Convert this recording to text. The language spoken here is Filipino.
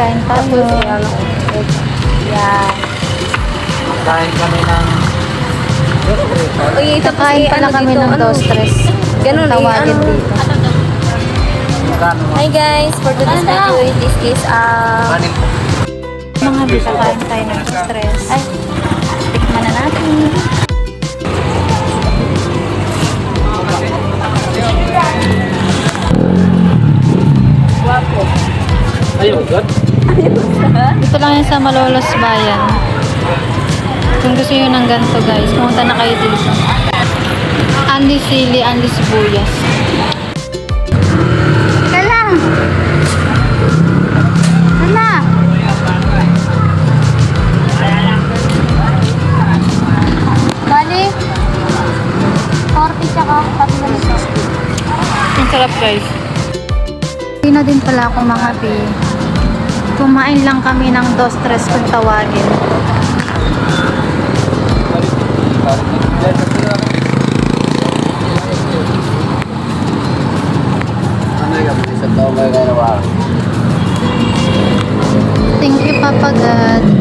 kain tayo. Tapos, ayan. Yan. Kain kami ng Uy, tapos Kain pala ano kami dito, ng ano? dos-tres. Ganun, Kung tawagin ano? dito. magkano Hi guys, for today's video, this is kanin. Mga bisa, kain tayo ng dos-tres. Ay, tikman na natin. Ayun, God. Dito lang yan sa Malolos Bayan. Kung gusto nyo ng ganito guys, pumunta na kayo dito. Anli sili, anli sibuyas. Kala! Kala! Bali, 40 tsaka 460. Ang sarap guys. Hindi na din pala ako mga pi. Kumain lang kami ng dos-tres kung tawagin. Thank you, Papa God.